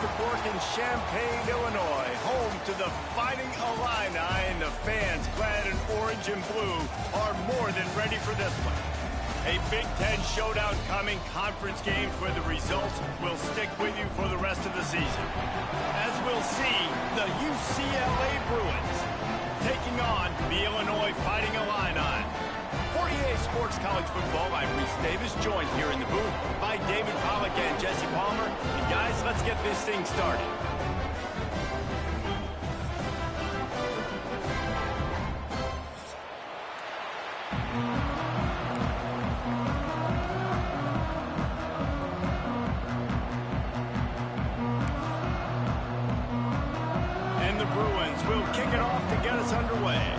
to Cork in Champaign, Illinois, home to the Fighting Illini, and the fans clad in orange and blue are more than ready for this one. A Big Ten showdown coming, conference games where the results will stick with you for the rest of the season. As we'll see, the UCLA Bruins taking on the Illinois Fighting Illini. 48 Sports College Football, I'm Reese Davis, joined here in the booth by David Pollack and Jesse Palmer. And guys, let's get this thing started. And the Bruins will kick it off to get us underway.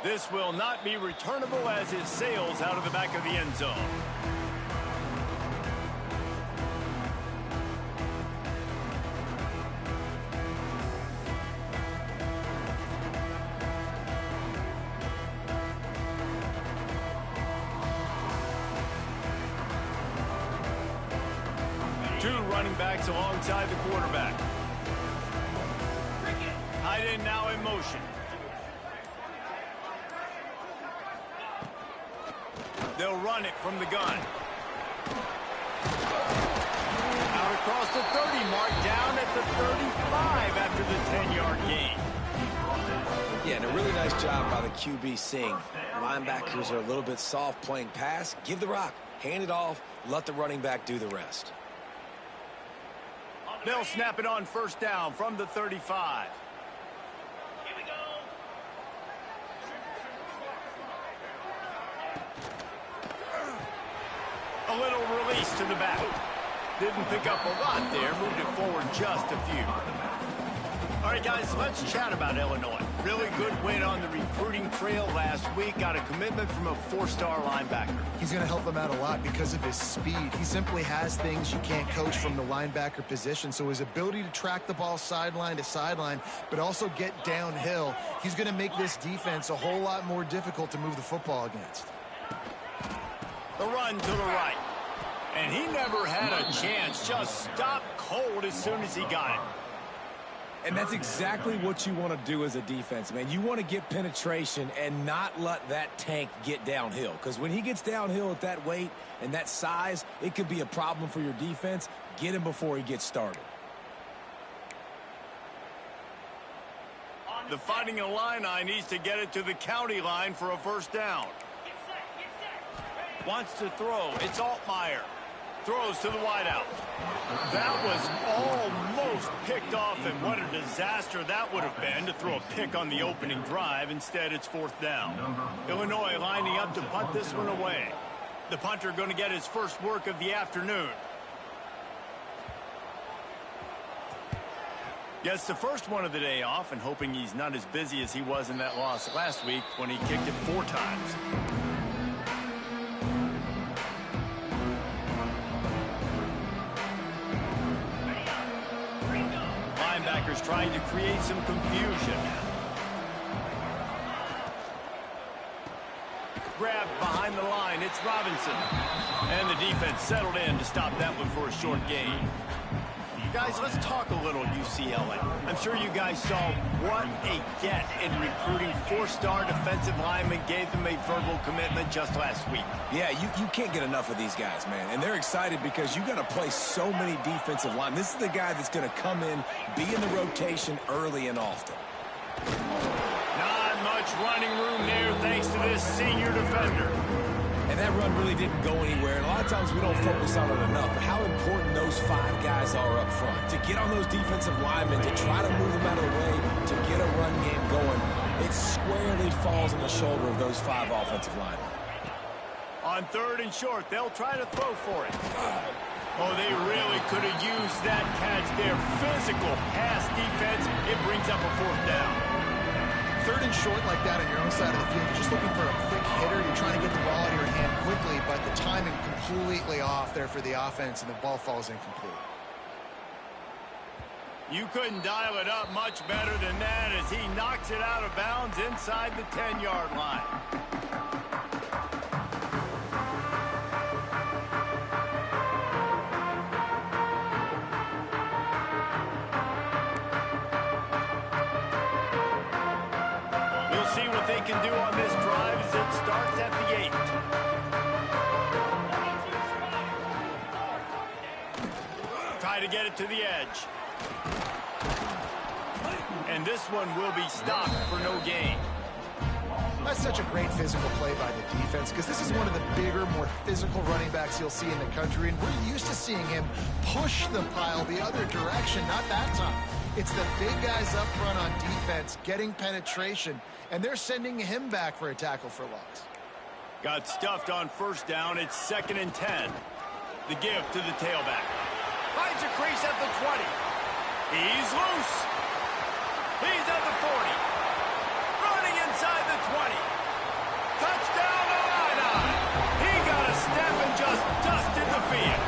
This will not be returnable as it sails out of the back of the end zone. Two running backs alongside the quarterback. Tight end now in motion. They'll run it from the gun. Out across the 30, mark down at the 35 after the 10-yard gain. Yeah, and a really nice job by the QB seeing. Linebackers are a little bit soft playing pass. Give the rock, hand it off, let the running back do the rest. They'll snap it on first down from the 35. A little release to the back. Didn't pick up a lot there. Moved it forward just a few. All right, guys, let's chat about Illinois. Really good win on the recruiting trail last week. Got a commitment from a four-star linebacker. He's going to help them out a lot because of his speed. He simply has things you can't coach from the linebacker position. So his ability to track the ball sideline to sideline, but also get downhill, he's going to make this defense a whole lot more difficult to move the football against. The run to the right. And he never had a chance. Just stopped cold as soon as he got it. And that's exactly what you want to do as a defense, man. You want to get penetration and not let that tank get downhill. Because when he gets downhill at that weight and that size, it could be a problem for your defense. Get him before he gets started. The Fighting Illini needs to get it to the county line for a first down. Wants to throw. It's Altmaier. Throws to the wideout. That was almost picked off, and what a disaster that would have been to throw a pick on the opening drive. Instead, it's fourth down. Illinois lining up to punt this one away. The punter going to get his first work of the afternoon. Gets the first one of the day off, and hoping he's not as busy as he was in that loss last week when he kicked it 4 times. Linebackers trying to create some confusion. Grab behind the line. It's Robinson. And the defense settled in to stop that one for a short gain. Guys, let's talk a little UCLA. I'm sure you guys saw what a get in recruiting. 4-star defensive linemen, gave them a verbal commitment just last week. Yeah, you can't get enough of these guys, man. And they're excited because you got to play so many defensive linemen. This is the guy that's going to come in, be in the rotation early and often. Not much running room there thanks to this senior defender. And that run really didn't go anywhere. And a lot of times we don't focus on it enough. But how important those 5 guys are up front. To get on those defensive linemen, to try to move them out of the way, to get a run game going, it squarely falls on the shoulder of those 5 offensive linemen. On 3rd and short, they'll try to throw for it. Oh, they really could have used that catch there. Physical pass defense. It brings up a 4th down. 3rd and short like that on your own side of the field, you're just looking for a quick hitter. You're trying to get the ball out of your hand quickly, but the timing completely off there for the offense, and the ball falls incomplete. You couldn't dial it up much better than that as he knocks it out of bounds inside the 10-yard line. We'll see what they can do on this drive as it starts at the 8. Try to get it to the edge. And this one will be stopped for no gain. That's such a great physical play by the defense because this is one of the bigger, more physical running backs you'll see in the country, and we're used to seeing him push the pile the other direction, not that time. It's the big guys up front on defense getting penetration, and they're sending him back for a tackle for loss. Got stuffed on first down. It's 2nd and 10. The give to the tailback. Finds a crease at the 20. He's loose. He's at the 40. Running inside the 20. Touchdown, Illini. He got a step and just dusted the field.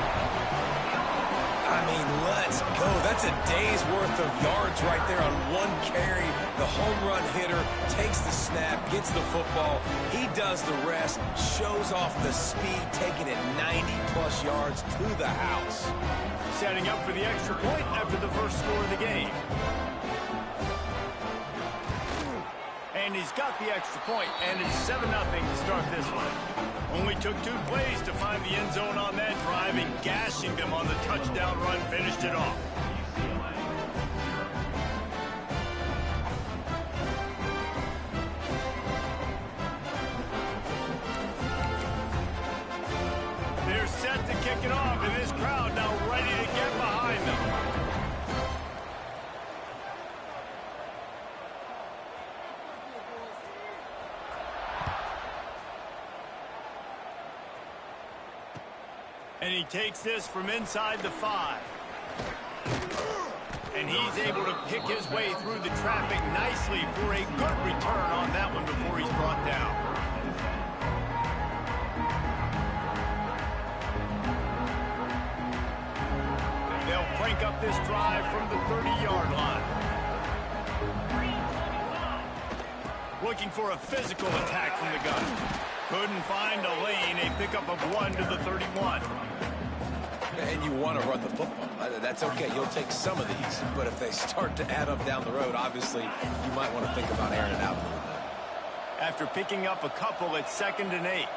I mean, let's go. That's a day's worth of yards right there on one carry. The home run hitter takes the snap, gets the football. He does the rest, shows off the speed, taking it 90-plus yards to the house. Setting up for the extra point after the first score of the game. And he's got the extra point, and it's 7-0 to start this one. Only took 2 plays to find the end zone on that drive, and gashing them on the touchdown run finished it off. They're set to kick it off, and this crowd now ready to get behind them. And he takes this from inside the 5. And he's able to pick his way through the traffic nicely for a good return on that one before he's brought down. They'll crank up this drive from the 30-yard line. Looking for a physical attack from the gun. Couldn't find a lane, a pickup of 1 to the 31. And you want to run the football. That's okay. You'll take some of these. But if they start to add up down the road, obviously, you might want to think about airing it out a little bit. After picking up a couple, it's 2nd and 8.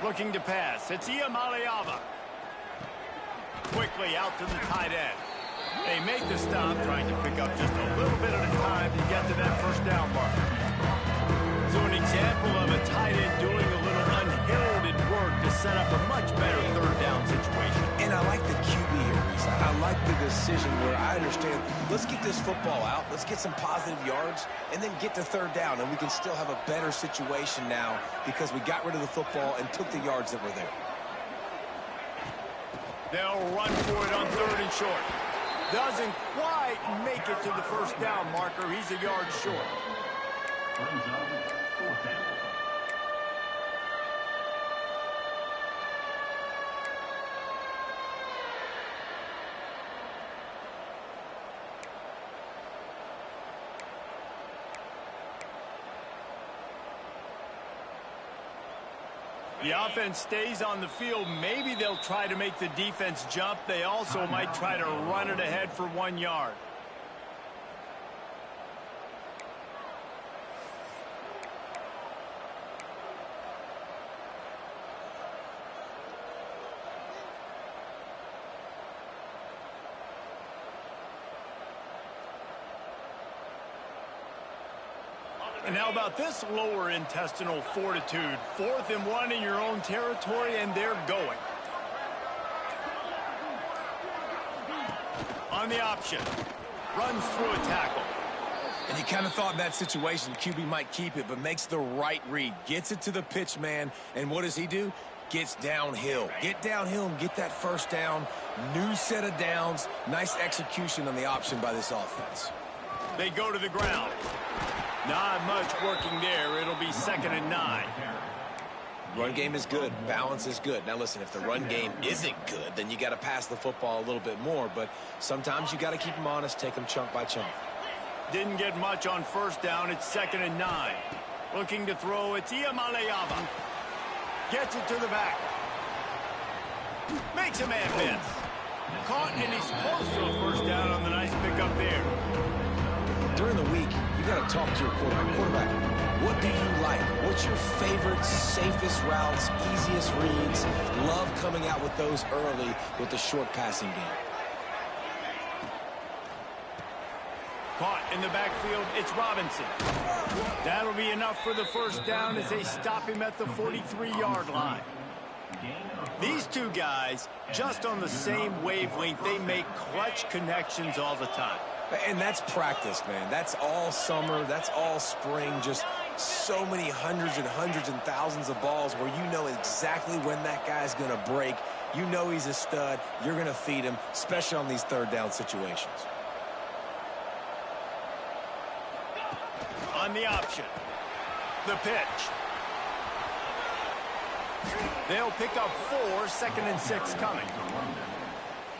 Looking to pass. It's Iamaleava. Quickly out to the tight end. They make the stop, trying to pick up just a little bit at a time to get to that first down marker. So an example of a tight end doing a little unheralded work to set up a much better third down situation. And I like the QB here, Reese. I like the decision where I understand, let's get this football out, let's get some positive yards, and then get to third down, and we can still have a better situation now because we got rid of the football and took the yards that were there. They'll run for it on 3rd and short. Doesn't quite make it to the first down marker. He's a yard short. The offense stays on the field. Maybe they'll try to make the defense jump. They also might try to run it ahead for 1 yard. And how about this lower intestinal fortitude? 4th and 1 in your own territory, and they're going. On the option. Runs through a tackle. And you kind of thought in that situation QB might keep it, but makes the right read. Gets it to the pitch man, and what does he do? Gets downhill. Get downhill and get that first down. New set of downs. Nice execution on the option by this offense. They go to the ground. Not much working there. It'll be 2nd and 9. Run game is good. Balance is good. Now, listen, if the run game isn't good, then you got to pass the football a little bit more. But sometimes you got to keep them honest, take them chunk by chunk. Didn't get much on first down. It's 2nd and 9. Looking to throw. It's Iamaleava. Gets it to the back. Makes a man miss. Caught, and he's close to a first down on the nice pickup there. During the week, you got to talk to your quarterback. Quarterback, what do you like? What's your favorite, safest routes, easiest reads? Love coming out with those early with the short passing game. Caught in the backfield, it's Robinson. That'll be enough for the first down as they stop him at the 43-yard line. These two guys, just on the same wavelength, they make clutch connections all the time. And that's practice, man. That's all summer. That's all spring. Just so many hundreds and thousands of balls where you know exactly when that guy's going to break. You know he's a stud. You're going to feed him, especially on these third down situations. On the option. The pitch. They'll pick up 4, 2nd and 6 coming.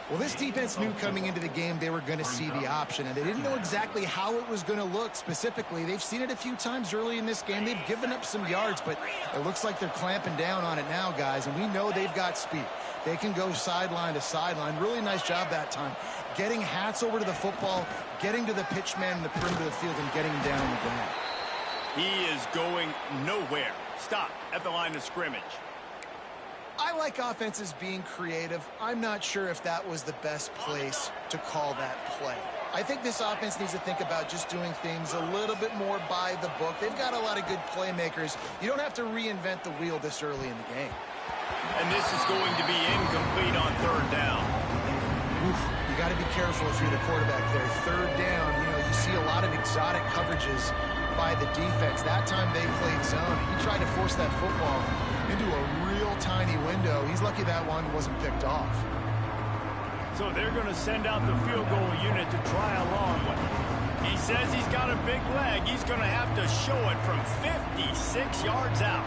Well, this defense knew coming into the game they were going to see the option, and they didn't know exactly how it was going to look specifically. They've seen it a few times early in this game. They've given up some yards, but it looks like they're clamping down on it now, guys, and we know they've got speed. They can go sideline to sideline. Really nice job that time. Getting hats over to the football, getting to the pitch man in the perimeter of the field, and getting down on the ground. He is going nowhere. Stop at the line of scrimmage. I like offenses being creative. I'm not sure if that was the best place to call that play. I think this offense needs to think about just doing things a little bit more by the book. They've got a lot of good playmakers. You don't have to reinvent the wheel this early in the game. And this is going to be incomplete on 3rd down. Oof, you got to be careful if you're the quarterback there. 3rd down, you see a lot of exotic coverages by the defense. That time they played zone. He tried to force that football into a real tiny window. He's lucky that one wasn't picked off. So they're going to send out the field goal unit to try a long one. He says he's got a big leg. He's going to have to show it from 56 yards out.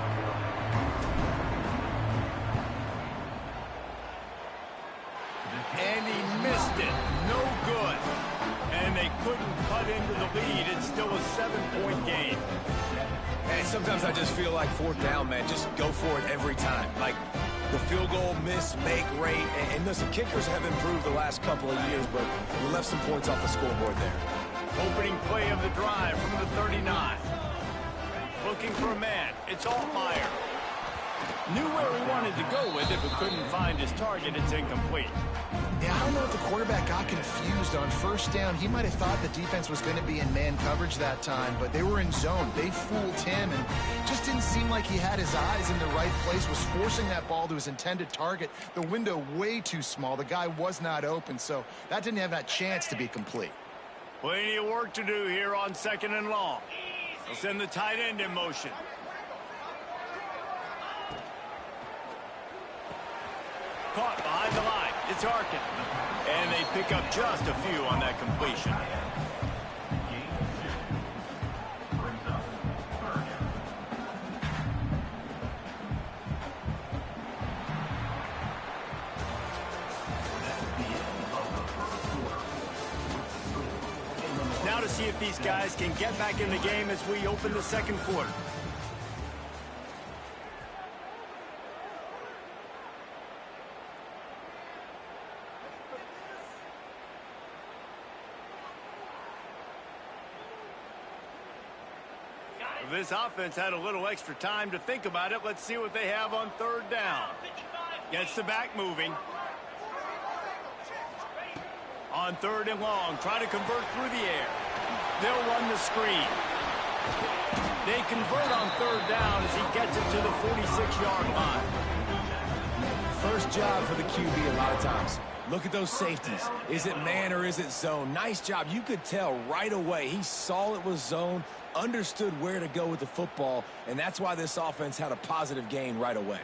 And he missed it. No good. And they couldn't cut into the lead. It's still a 7-point game. And sometimes I just feel like 4th down, man. Just go for it every time. Like the field goal miss, make rate. And listen, kickers have improved the last couple of years, but we left some points off the scoreboard there. Opening play of the drive from the 39. Looking for a man. It's Altmaier. Knew where he wanted to go with it, but couldn't find his target. It's incomplete. Yeah, I don't know if the quarterback got confused on 1st down. He might have thought the defense was going to be in man coverage that time, but they were in zone. They fooled him, and just didn't seem like he had his eyes in the right place, was forcing that ball to his intended target. The window way too small. The guy was not open, so that didn't have that chance to be complete. Plenty of work to do here on 2nd and long. They'll send the tight end in motion. Caught behind the line. It's Arkin. And they pick up just a few on that completion. Now to see if these guys can get back in the game as we open the 2nd quarter. This offense had a little extra time to think about it. Let's see what they have on 3rd down. Gets the back moving. On 3rd and long, try to convert through the air. They'll run the screen. They convert on 3rd down as he gets it to the 46-yard line. First job for the QB a lot of times. Look at those safeties. Is it man or is it zone? Nice job. You could tell right away. He saw it was zone, understood where to go with the football, and that's why this offense had a positive gain right away.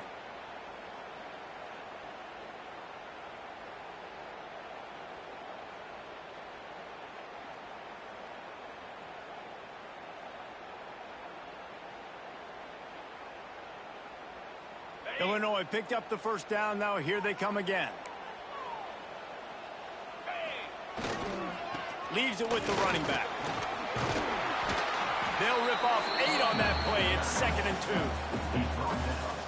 Illinois picked up the first down. Now here they come again. Leaves it with the running back. They'll rip off 8 on that play. It's 2nd and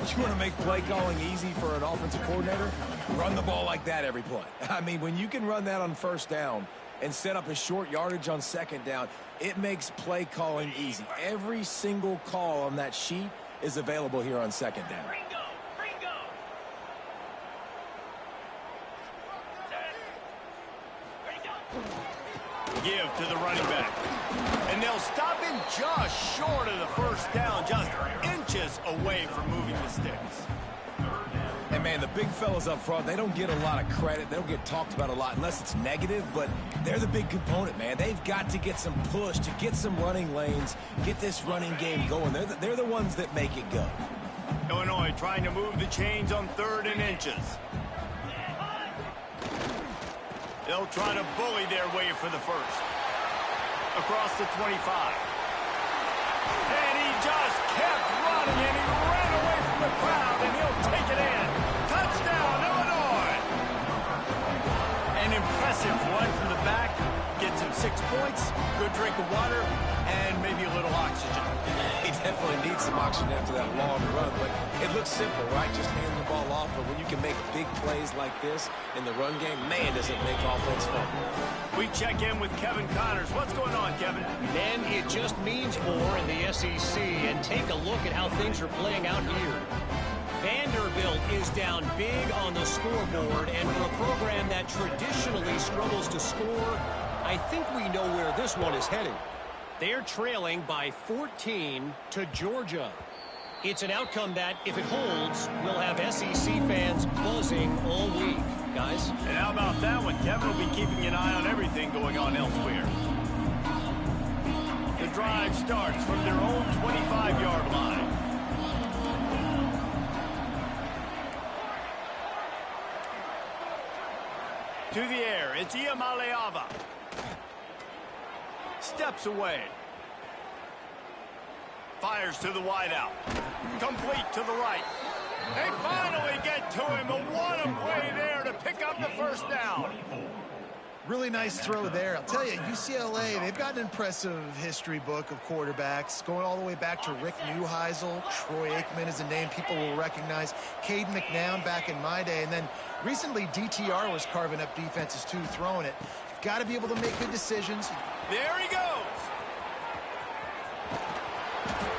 2. You want to make play calling easy for an offensive coordinator? Run the ball like that every play. I mean, when you can run that on first down and set up a short yardage on second down, it makes play calling easy. Every single call on that sheet is available here on second down. Give to the running back. And they'll stop him just short of the first down, just inches away from moving the sticks. And, man, the big fellas up front, they don't get a lot of credit. They don't get talked about a lot unless it's negative, but they're the big component, man. They've got to get some push, to get some running lanes, get this running game going. They're the ones that make it go. Illinois trying to move the chains on 3rd and inches. They'll try to bully their way for the first. Across the 25. And he just kept running, and he ran away from the crowd, and he'll take it in. Touchdown, Illinois! An impressive run from the back. Gets him 6 points, good drink of water, and maybe a little oxygen. He definitely needs some oxygen after that long run, but it looks simple, right? Just hand the ball off, but when you can make big plays like this in the run game, man, does it make offense fun. We check in with Kevin Connors. What's going on, Kevin? And it just means more in the SEC, and take a look at how things are playing out here. Vanderbilt is down big on the scoreboard, and for a program that traditionally struggles to score, I think we know where this one is heading. They're trailing by 14 to Georgia. It's an outcome that, if it holds, will have SEC fans buzzing all week. Guys? And how about that one? Kevin will be keeping an eye on everything going on elsewhere. The drive starts from their own 25-yard line. To the air, it's Iamaleava. Steps away. Fires to the wideout. Complete to the right. They finally get to him. A what-a play there to pick up the first down. Really nice throw there. I'll tell you, UCLA, they've got an impressive history book of quarterbacks, going all the way back to Rick Neuheisel. Troy Aikman is a name people will recognize. Cade McNown back in my day. And then recently, DTR was carving up defenses, too, throwing it. You've got to be able to make good decisions. There he goes.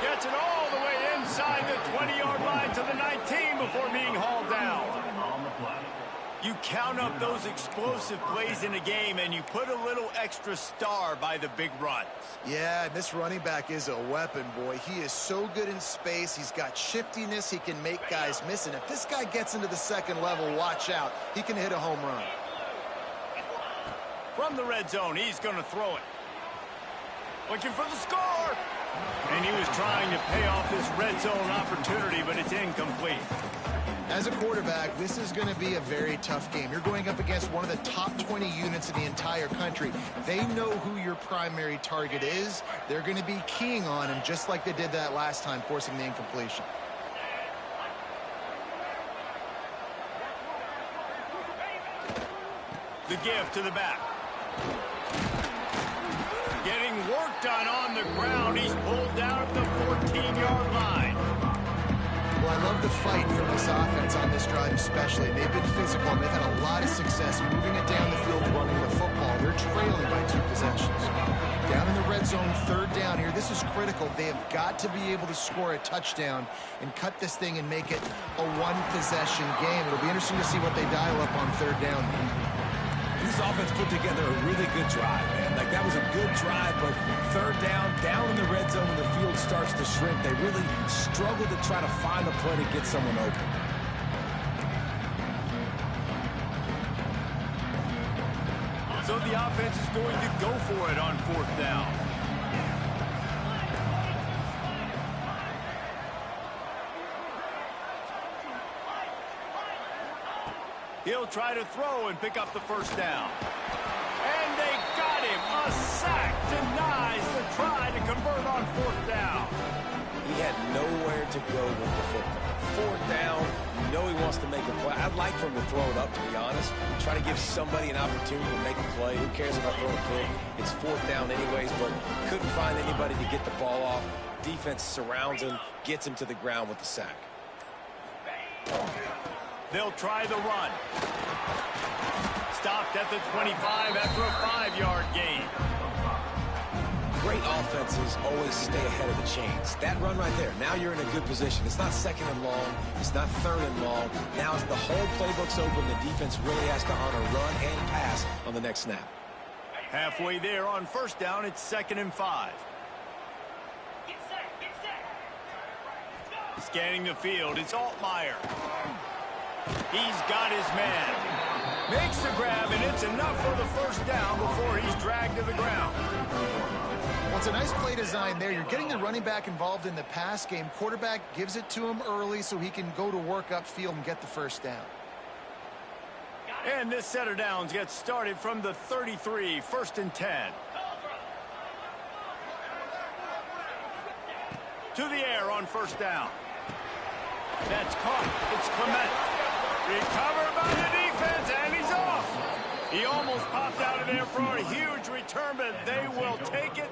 Gets it all the way inside the 20-yard line to the 19 before being hauled down. You count up those explosive plays in a game, and you put a little extra star by the big runs. Yeah, this running back is a weapon, boy. He is so good in space. He's got shiftiness. He can make guys miss. And if this guy gets into the second level, watch out. He can hit a home run. From the red zone, he's going to throw it. Looking for the score. And he was trying to pay off this red zone opportunity, but it's incomplete. As a quarterback, this is going to be a very tough game. You're going up against one of the top 20 units in the entire country. They know who your primary target is. They're going to be keying on him just like they did that last time, forcing the incompletion. The give to the back. Getting work done on the ground. He's pulled down at the 14-yard line. Well, I love the fight from this offense on this drive especially. They've been physical, and they've had a lot of success moving it down the field, running the football. They're trailing by 2 possessions. Down in the red zone, 3rd down here. This is critical. They have got to be able to score a touchdown and cut this thing and make it a 1-possession game. It'll be interesting to see what they dial up on 3rd down. This offense put together a really good drive, man. Like, that was a good drive, but 3rd down in the red zone when the field starts to shrink, they really struggle to try to find a play to get someone open. So the offense is going to go for it on 4th down. He'll try to throw and pick up the first down. And they got him. A sack denies the try to convert on 4th down. He had nowhere to go with the football. Fourth down, you know he wants to make a play. I'd like for him to throw it up, to be honest. Try to give somebody an opportunity to make a play. Who cares if I throw a pick? It's fourth down anyways, but couldn't find anybody to get the ball off. Defense surrounds him, gets him to the ground with the sack. They'll try the run. Stopped at the 25 after a 5-yard gain. Great offenses always stay ahead of the chains. That run right there, now you're in a good position. It's not second and long. It's not third and long. Now the whole playbook's open. The defense really has to honor run and pass on the next snap. Halfway there on first down, it's 2nd and 5. Scanning the field, it's Altmaier. He's got his man. Makes the grab, and it's enough for the first down before he's dragged to the ground. Well, it's a nice play design there. You're getting the running back involved in the pass game. Quarterback gives it to him early so he can go to work upfield and get the first down. And this set of downs gets started from the 33, 1st and 10. To the air on first down. That's caught. It's Clement. Recovered by the defense, and he's off. He almost popped out of there for a huge return, but they will take it.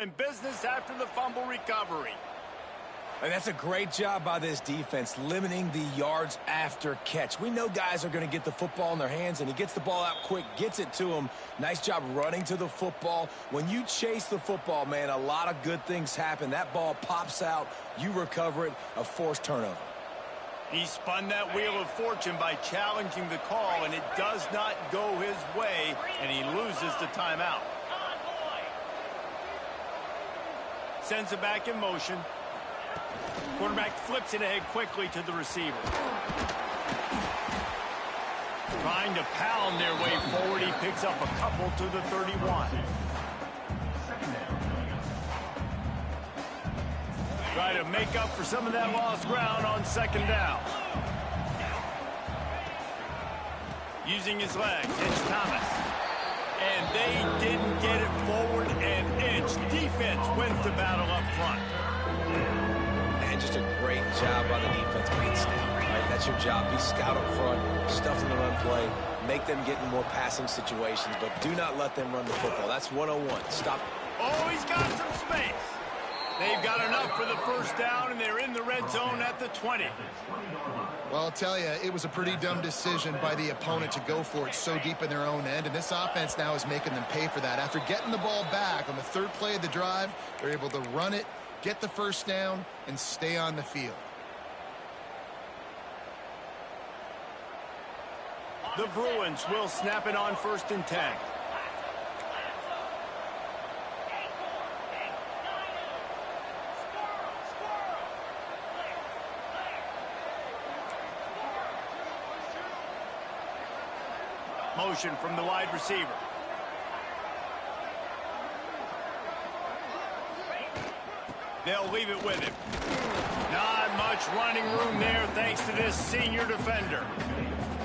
In business after the fumble recovery. And that's a great job by this defense, limiting the yards after catch. We know guys are going to get the football in their hands, and he gets the ball out quick, gets it to him. Nice job running to the football. When you chase the football, man, a lot of good things happen. That ball pops out, you recover it, a forced turnover. He spun that wheel of fortune by challenging the call, and it does not go his way, and he loses the timeout. Sends it back in motion. Quarterback flips it ahead quickly to the receiver. Trying to pound their way forward. He picks up a couple to the 31. Try to make up for some of that lost ground on 2nd down. Using his legs, it's Thomas. And they didn't get it forward an inch. Defense wins the battle up front. And just a great job by the defense being snap, right? That's your job. Be scout up front, stuff in the run play, make them get in more passing situations, but do not let them run the football. That's 101. Stop. Oh, he's got some space. They've got enough for the first down, and they're in the red zone at the 20. Well, I'll tell you, it was a pretty dumb decision by the opponent to go for it so deep in their own end, and this offense now is making them pay for that. After getting the ball back on the 3rd play of the drive, they're able to run it, get the first down, and stay on the field. The Bruins will snap it on 1st and 10. Motion from the wide receiver. They'll leave it with him. Not much running room there thanks to this senior defender.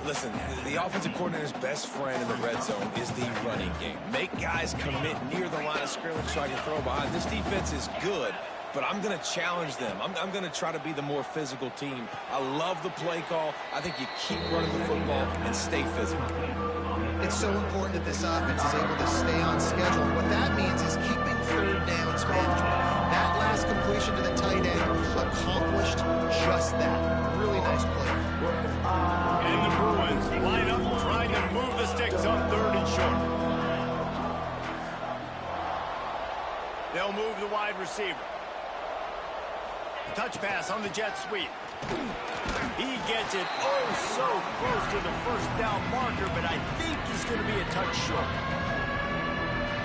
Listen, the offensive coordinator's best friend in the red zone is the running game. Make guys commit near the line of scrimmage so I can throw behind. This defense is good, but I'm going to challenge them. I'm going to try to be the more physical team. I love the play call. I think you keep running the football and stay physical. It's so important that this offense is able to stay on schedule. What that means is keeping 3rd downs management. That last completion to the tight end accomplished just that. Really nice play. And the Bruins line up trying to move the sticks on 3rd and short. They'll move the wide receiver. Touch pass on the jet sweep. He gets it so close to the first down marker, but I think he's going to be a touch short.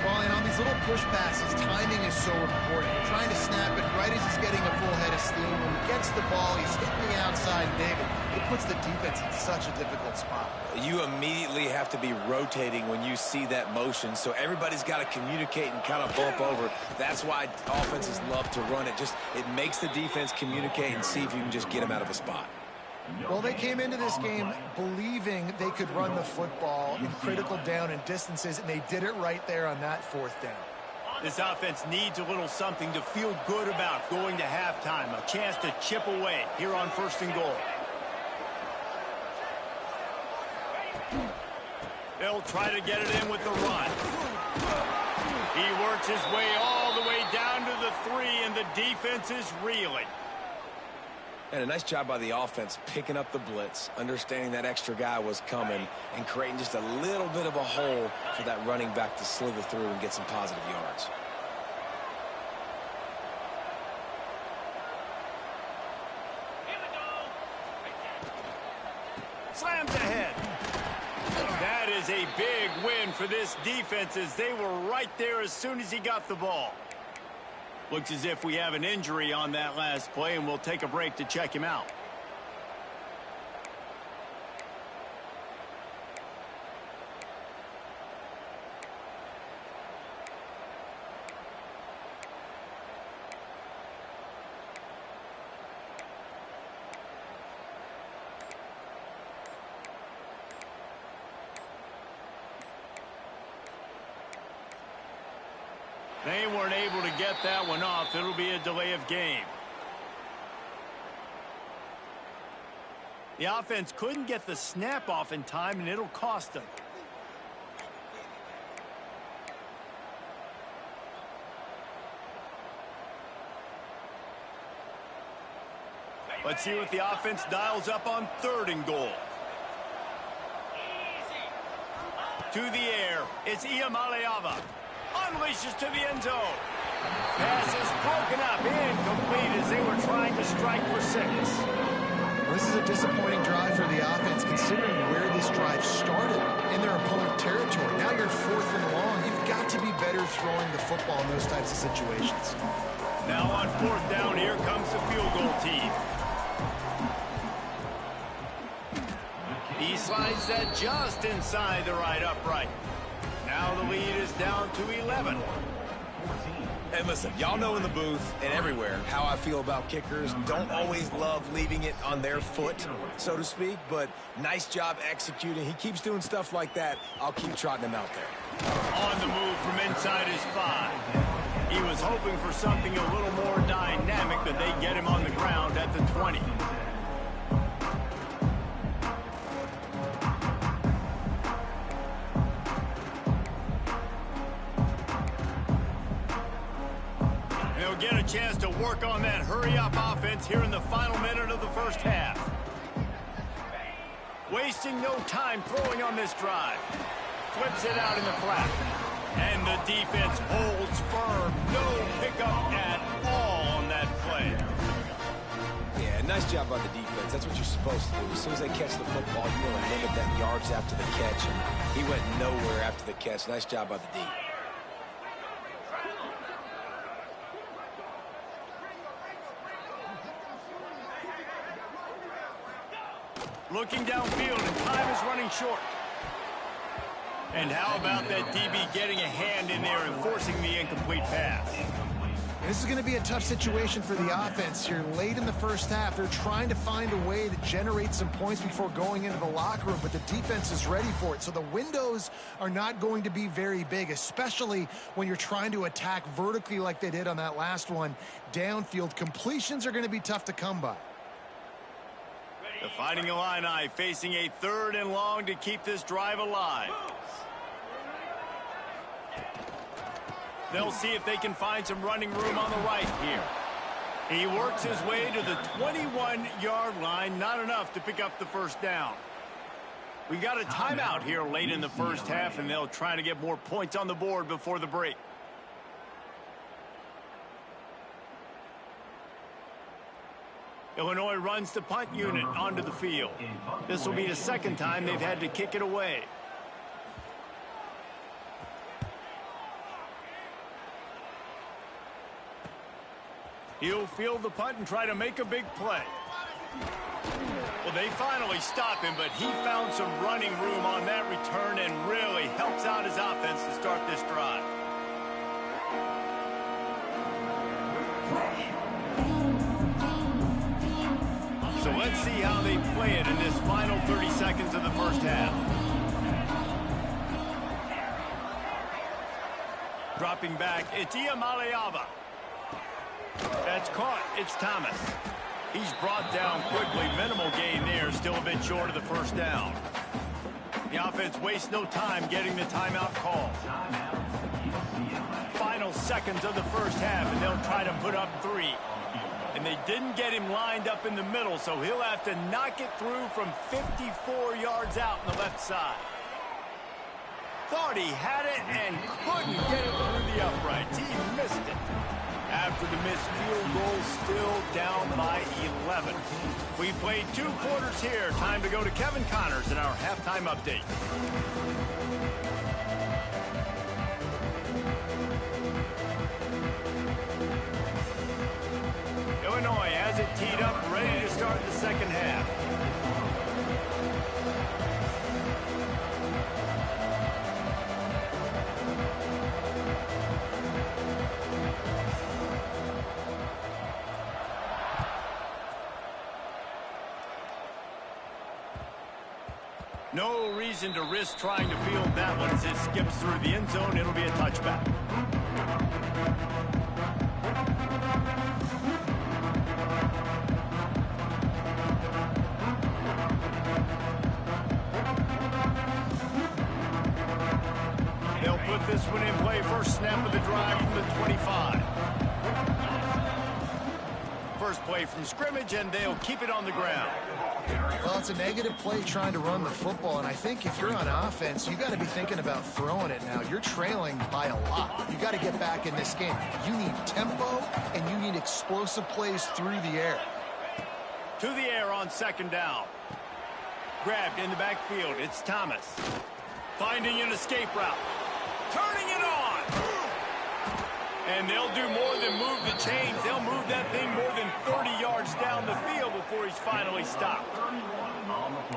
Well, and on these little push passes, timing is so important. You're trying to snap it right as he's getting a full head of steam. When he gets the ball, he's hitting the outside big. It puts the defense in such a difficult spot. You immediately have to be rotating when you see that motion, so everybody's got to communicate and kind of bump over. That's why offenses love to run it. It makes the defense communicate and see if you can just get them out of a spot. Well, they came into this game believing they could run the football in critical down and distances, and they did it right there on that fourth down. This offense needs a little something to feel good about going to halftime. A chance to chip away here on 1st and goal. They'll try to get it in with the run. He works his way all the way down to the 3, and the defense is reeling. And a nice job by the offense picking up the blitz, understanding that extra guy was coming, and creating just a little bit of a hole for that running back to slither through and get some positive yards. Slams ahead. That is a big win for this defense, as they were right there as soon as he got the ball. Looks as if we have an injury on that last play, and we'll take a break to check him out. They weren't able to get that one off. It'll be a delay of game. The offense couldn't get the snap off in time, and it'll cost them. Let's see what the offense dials up on 3rd and goal. To the air, it's Iamaleava. Unleashes to the end zone. Pass is broken up, incomplete as they were trying to strike for 6. This is a disappointing drive for the offense, considering where this drive started in their opponent territory. Now you're 4th and long. You've got to be better throwing the football in those types of situations. Now on 4th down, here comes the field goal team. He slides that just inside the right upright. Now the lead is down to 11. And listen, y'all know in the booth and everywhere how I feel about kickers. Don't always love leaving it on their foot, so to speak, but nice job executing. He keeps doing stuff like that. I'll keep trotting him out there. On the move from inside his 5. He was hoping for something a little more dynamic, but they get him on the ground at the 20. Get a chance to work on that hurry-up offense here in the final minute of the 1st half. Wasting no time throwing on this drive. Flips it out in the flat. And the defense holds firm. No pickup at all on that play. Yeah, nice job by the defense. That's what you're supposed to do. As soon as they catch the football, you want to limit that yards after the catch. And he went nowhere after the catch. Nice job by the D. Looking downfield, and time is running short. And how about that DB getting a hand in there and forcing the incomplete pass? This is going to be a tough situation for the offense here late in the 1st half. They're trying to find a way to generate some points before going into the locker room, but the defense is ready for it. So the windows are not going to be very big, especially when you're trying to attack vertically like they did on that last one. Downfield completions are going to be tough to come by. The Fighting Illini facing a 3rd and long to keep this drive alive. They'll see if they can find some running room on the right here. He works his way to the 21-yard line, not enough to pick up the 1st down. We got a timeout here late in the 1st half, and they'll try to get more points on the board before the break. Illinois runs the punt unit onto the field. This will be the 2nd time they've had to kick it away. He'll field the punt and try to make a big play. Well, they finally stop him, but he found some running room on that return and really helps out his offense to start this drive. So let's see how they play it in this final 30 seconds of the first half. Dropping back, it's Ucla. That's caught. It's Thomas. He's brought down quickly. Minimal gain there. Still a bit short of the first down. The offense wastes no time getting the timeout call. Final seconds of the first half, and they'll try to put up 3. And they didn't get him lined up in the middle, so he'll have to knock it through from 54 yards out on the left side. Thought he had it and couldn't get it through the uprights. He missed it. After the missed field goal, still down by 11. We played 2 quarters here. Time to go to Kevin Connors in our halftime update. Illinois has it teed up, ready to start the second half. No reason to risk trying to field that one as it skips through the end zone. It'll be a touchback. They'll put this one in play. First snap of the drive from the 25. First play from scrimmage, and they'll keep it on the ground. Well, it's a negative play trying to run the football, and I think if you're on offense, you got to be thinking about throwing it now. You're trailing by a lot. You got to get back in this game. You need tempo, and you need explosive plays through the air. To the air on second down. Grabbed in the backfield. It's Thomas. Finding an escape route. Turning it on. And they'll do more than move the chains. They'll move that thing more than 30 yards down the field before he's finally stopped.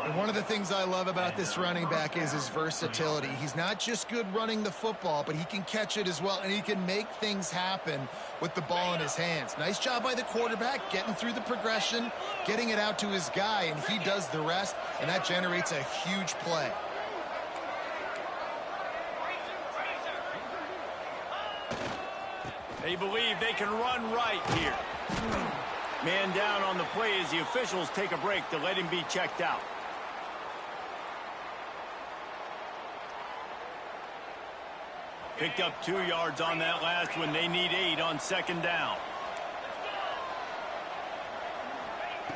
And one of the things I love about this running back is his versatility. He's not just good running the football, but he can catch it as well, and he can make things happen with the ball in his hands. Nice job by the quarterback, getting through the progression, getting it out to his guy, and he does the rest, and that generates a huge play. They believe they can run right here. Man down on the play as the officials take a break to let him be checked out. Picked up 2 yards on that last one. They need 8 on second down.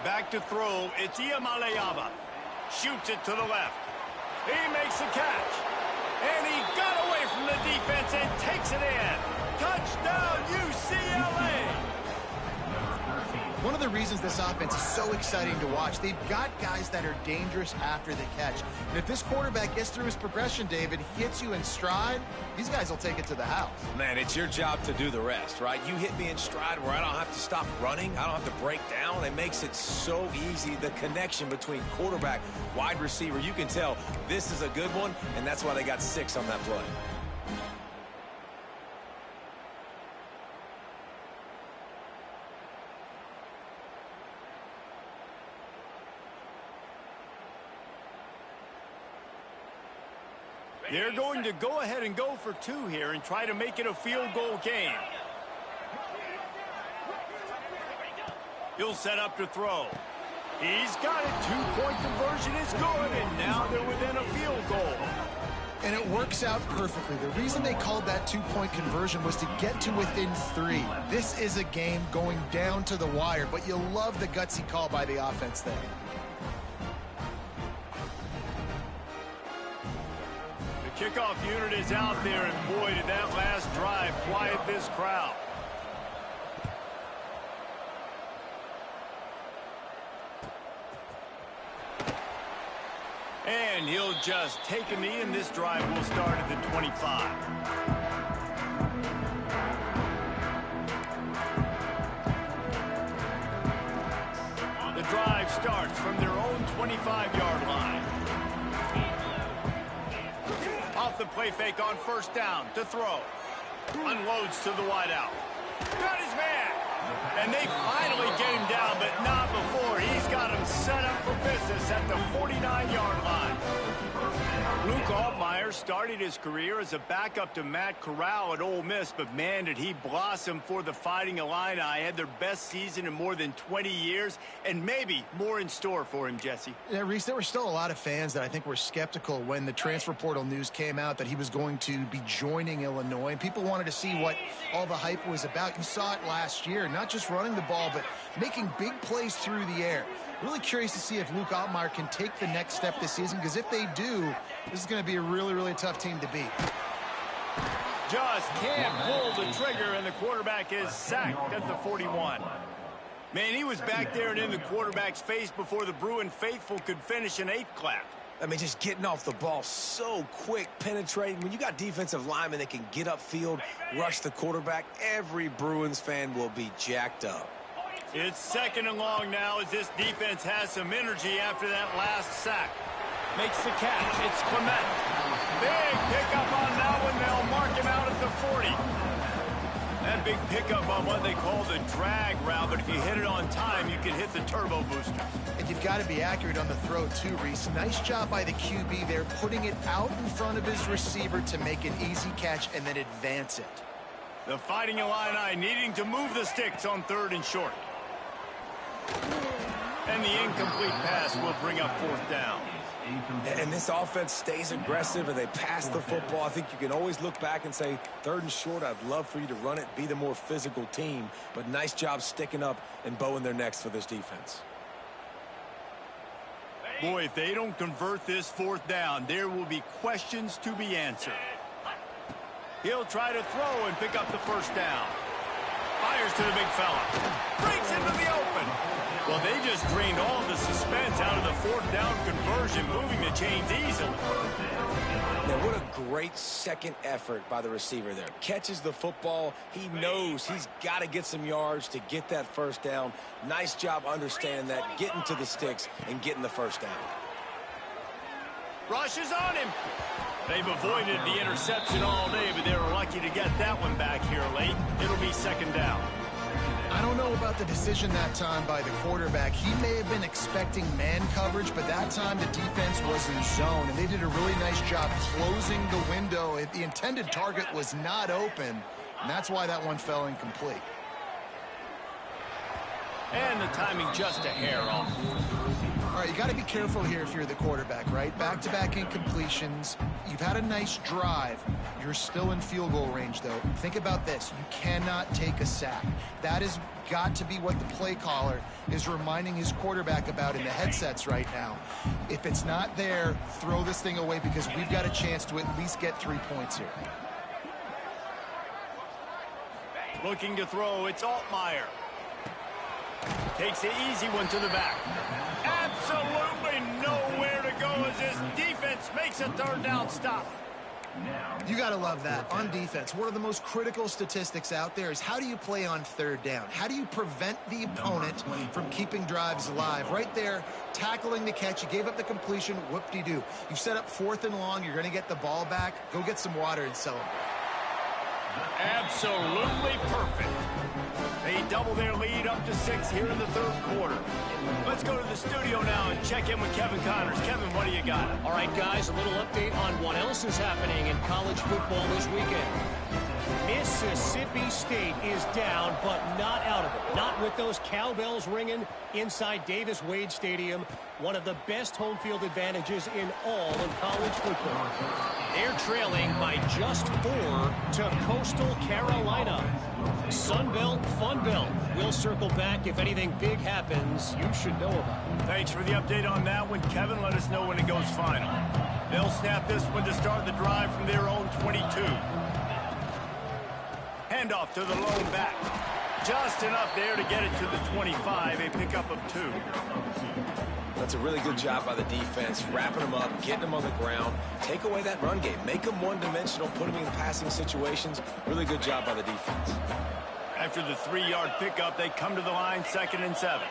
Back to throw. It's Ucla. Shoots it to the left. He makes the catch. And he got away from the defense and takes it in. Touchdown, UCLA! One of the reasons this offense is so exciting to watch, they've got guys that are dangerous after the catch. And if this quarterback gets through his progression, David, hits you in stride, these guys will take it to the house. Man, it's your job to do the rest, right? You hit me in stride where I don't have to stop running. I don't have to break down. It makes it so easy, the connection between quarterback, wide receiver. You can tell this is a good one, and that's why they got 6 on that play. They're going to go ahead and go for 2 here and try to make it a field goal game. He'll set up to throw. He's got it. 2-point conversion is good, and now they're within a field goal. And it works out perfectly. The reason they called that 2-point conversion was to get to within 3. This is a game going down to the wire, but you'll love the gutsy call by the offense there. Kickoff unit is out there, and boy, did that last drive quiet this crowd. And he'll just take a knee, and this drive will start at the 25. starts from their own 25-yard line. Off the play fake on first down to throw. Unloads to the wideout. Got his man. And they finally get him down, but not before. He's got him set up for business at the 49-yard line. Luke Altmaier started his career as a backup to Matt Corral at Ole Miss, but man, did he blossom for the Fighting Illini. Had their best season in more than 20 years, and maybe more in store for him, Jesse. Yeah, Reese, there were still a lot of fans that I think were skeptical when the transfer portal news came out that he was going to be joining Illinois, and people wanted to see what all the hype was about. You saw it last year, not just running the ball, but making big plays through the air. Really curious to see if Luke Altmaier can take the next step this season, because if they do, this is going to be a really, really tough team to beat. Just can't pull the trigger, and the quarterback is sacked at the 41. Man, he was back there and in the quarterback's face before the Bruin faithful could finish an 8 clap. I mean, just getting off the ball so quick, penetrating. When you got defensive linemen that can get upfield, rush the quarterback, every Bruins fan will be jacked up. It's second and long now as this defense has some energy after that last sack. Makes the catch. It's Clement. Big pickup on that one. They'll mark him out at the 40. That big pickup on what they call the drag route, but if you hit it on time, you can hit the turbo boosters. And you've got to be accurate on the throw too, Reese. Nice job by the QB there, putting it out in front of his receiver to make an easy catch and then advance it. The Fighting Illini needing to move the sticks on 3rd and short. And the incomplete pass will bring up 4th down. And this offense stays aggressive and they pass the football. I think you can always look back and say, 3rd and short, I'd love for you to run it, be the more physical team. But nice job sticking up and bowing their necks for this defense. Boy, if they don't convert this 4th down, there will be questions to be answered. He'll try to throw and pick up the 1st down. Fires to the big fella. Breaks into the open. Well, they just drained all of the suspense out of the 4th down conversion, moving the chains easily. Now, what a great second effort by the receiver there. Catches the football. He knows he's got to get some yards to get that 1st down. Nice job understanding that, getting to the sticks and getting the 1st down. Rush is on him. They've avoided the interception all day, but they were lucky to get that one back here late. It'll be 2nd down. I don't know about the decision that time by the quarterback. He may have been expecting man coverage, but that time the defense was in zone, and they did a really nice job closing the window. The intended target was not open, and that's why that one fell incomplete. And the timing just a hair off. All right, you got to be careful here if you're the quarterback, right? Back-to-back incompletions. You've had a nice drive. You're still in field goal range, though. Think about this. You cannot take a sack. That has got to be what the play caller is reminding his quarterback about in the headsets right now. If it's not there, throw this thing away because we've got a chance to at least get 3 points here. Looking to throw, it's Altmaier. Takes the easy one to the back. Absolutely nowhere to go as this defense makes a 3rd down stop. You got to love that. On defense, one of the most critical statistics out there is how do you play on 3rd down? How do you prevent the opponent from keeping drives alive? Right there, tackling the catch. You gave up the completion. Whoop-de-doo. You've set up 4th and long. You're going to get the ball back. Go get some water and celebrate. Absolutely perfect. They double their lead up to 6 here in the 3rd quarter. Let's go to the studio now and check in with Kevin Connors. Kevin, what do you got? All right, guys, a little update on what else is happening in college football this weekend. Mississippi State is down, but not out of it. Not with those cowbells ringing inside Davis-Wade Stadium, one of the best home field advantages in all of college football. They're trailing by just 4 to Coastal Carolina. Sunbelt, Funbelt. We'll circle back if anything big happens you should know about. Thanks for the update on that one, Kevin. Let us know when it goes final. They'll snap this one to start the drive from their own 22. Handoff to the lone back. Just enough there to get it to the 25, a pickup of 2. That's a really good job by the defense, wrapping them up, getting them on the ground, take away that run game, make them one-dimensional, put them in passing situations. Really good job by the defense. After the 3-yard pickup, they come to the line 2nd and 7.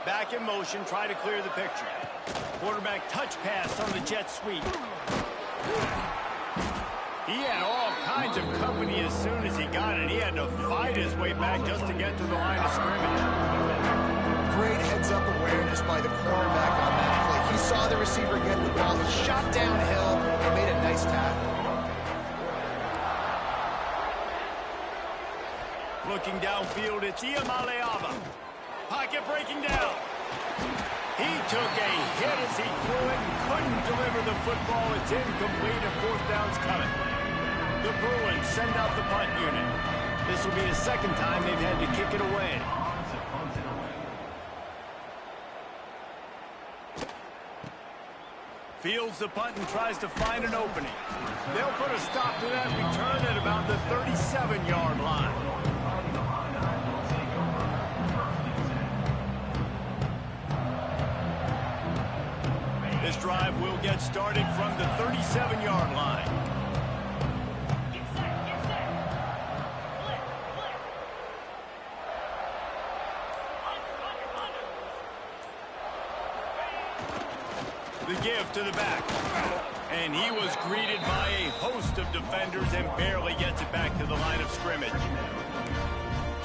Back in motion, try to clear the picture. Quarterback touch pass on the jet sweep. He had all kinds of company as soon as he got it. He had to fight his way back just to get to the line of scrimmage. Great heads-up awareness by the cornerback on that play. He saw the receiver get the ball, shot downhill, and made a nice tackle. Looking downfield, it's Iamaleava. Pocket breaking down. He took a hit as he threw it and couldn't deliver the football. It's incomplete and fourth down's coming. The Bruins send out the punt unit. This will be the second time they've had to kick it away. Fields the punt and tries to find an opening. They'll put a stop to that return at about the 37-yard line. This drive will get started from the 37-yard line. The give to the back. And he was greeted by a host of defenders and barely gets it back to the line of scrimmage.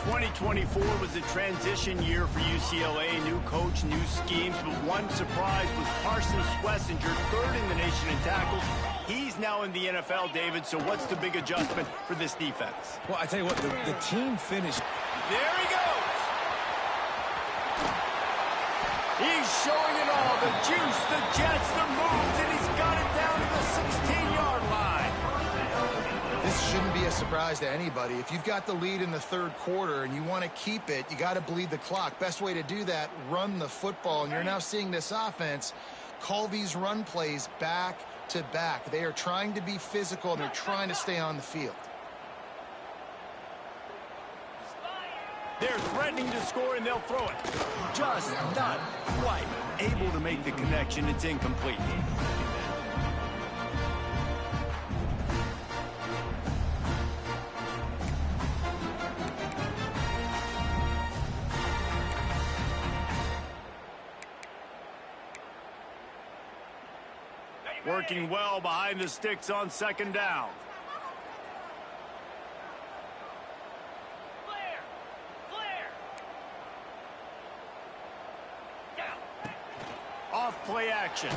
2024 was a transition year for UCLA. New coach, new schemes, but one surprise was Carson Schlesinger, third in the nation in tackles. He's now in the NFL, David, so what's the big adjustment for this defense? Well, I tell you what, the team finished. There he goes! He's showing it all, the juice, the jets, the moves, and he's got it down to the 16-yard line. This shouldn't be a surprise to anybody. If you've got the lead in the third quarter and you want to keep it, you got to bleed the clock. Best way to do that, run the football. And you're now seeing this offense call these run plays back to back. They are trying to be physical, and they're trying to stay on the field. They're threatening to score, and they'll throw it. Just not quite able to make the connection. It's incomplete. Working well behind the sticks on second down. Off play action.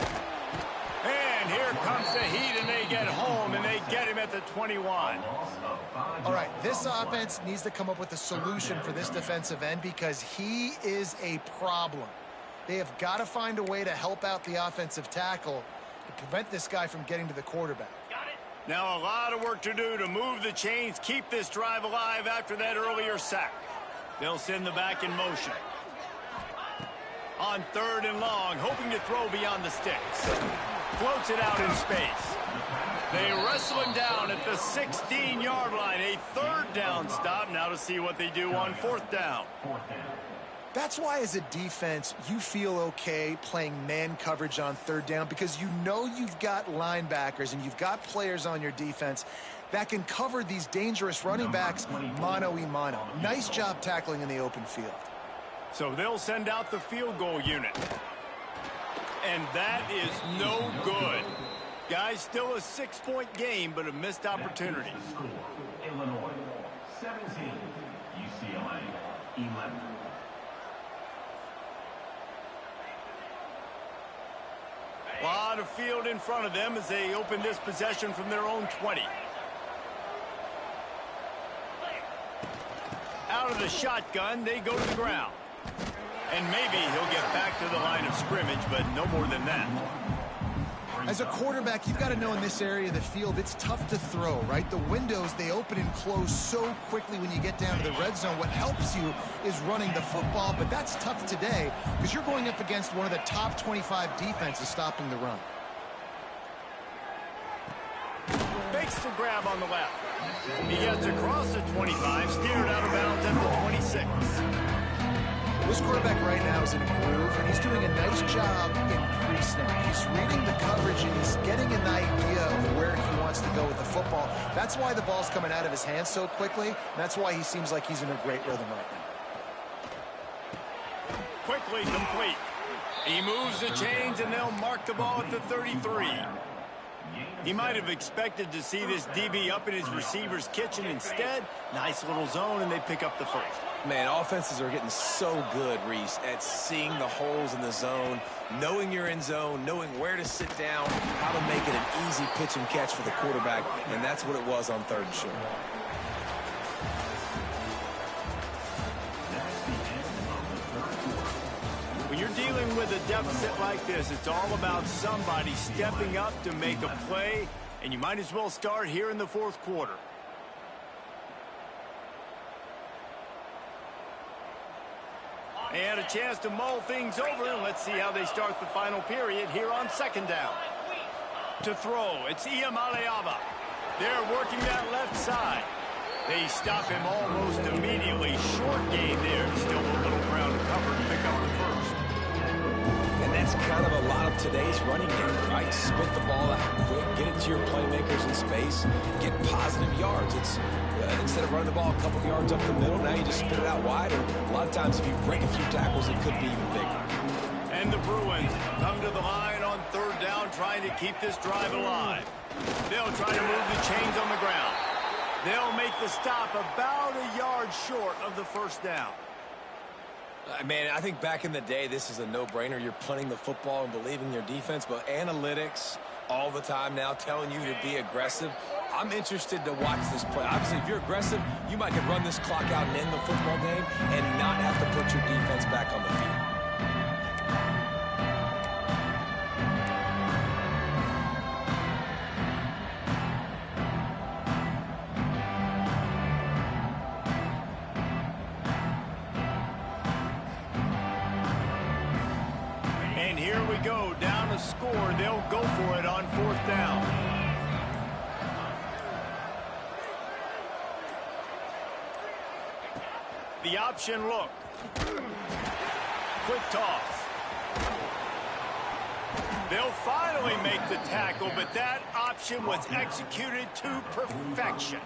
And here comes the heat, and they get home, and they get him at the 21. All right, this offense needs to come up with a solution for this defensive end because he is a problem. They have got to find a way to help out the offensive tackle to prevent this guy from getting to the quarterback. Now a lot of work to do to move the chains, keep this drive alive after that earlier sack. They'll send the back in motion. On third and long, hoping to throw beyond the sticks. Floats it out in space. They wrestle him down at the 16-yard line. A third down stop now to see what they do on fourth down. That's why as a defense, you feel okay playing man coverage on third down because you know you've got linebackers and you've got players on your defense that can cover these dangerous running backs mano-a-mano. Nice job tackling in the open field. So they'll send out the field goal unit. And that is no good. Guys, still a 6-point game, but a missed opportunity. Illinois 17, UCLA 11. A lot of field in front of them as they open this possession from their own 20. Out of the shotgun, they go to the ground. And maybe he'll get back to the line of scrimmage, but no more than that. As a quarterback, you've got to know in this area of the field, it's tough to throw, right? The windows, they open and close so quickly when you get down to the red zone. What helps you is running the football, but that's tough today because you're going up against one of the top 25 defenses stopping the run. Makes the grab on the left. He gets across the 25, steered out of bounds at the 26. This quarterback right now is in a groove, and he's doing a nice job in pre-snap. He's reading the coverage, and he's getting an idea of where he wants to go with the football. That's why the ball's coming out of his hands so quickly, and that's why he seems like he's in a great rhythm right now. Quickly complete. He moves the chains, and they'll mark the ball at the 33. He might have expected to see this DB up in his receiver's kitchen. Instead, nice little zone, and they pick up the first. Man, offenses are getting so good, Reese, at seeing the holes in the zone, knowing you're in zone, knowing where to sit down, how to make it an easy pitch and catch for the quarterback, and that's what it was on 3rd and short. When you're dealing with a deficit like this, it's all about somebody stepping up to make a play, and you might as well start here in the 4th quarter. They had a chance to mull things over, and let's see how they start the final period here on 2nd down. To throw, it's Ucla. They're working that left side. They stop him almost immediately. Short gain there. Still a little ground to cover to pick up the first. And that's kind of a lot of today's running game, right? Spit the ball out quick, get it to your playmakers in space, get positive yards. It's instead of running the ball a couple of yards up the middle, now you just spit it out wide. And a lot of times if you break a few tackles, it could be even bigger. And the Bruins come to the line on 3rd down, trying to keep this drive alive. They'll try to move the chains on the ground. They'll make the stop about a yard short of the 1st down. Man, I think back in the day, this is a no-brainer. You're punting the football and believing in your defense, but analytics all the time now telling you to be aggressive. I'm interested to watch this play. Obviously, if you're aggressive, you might could run this clock out and end the football game and not have to put your defense back on the field. And here we go, down a score. They'll go for it on 4th down. The option look. Quick toss. They'll finally make the tackle, but that option was executed to perfection.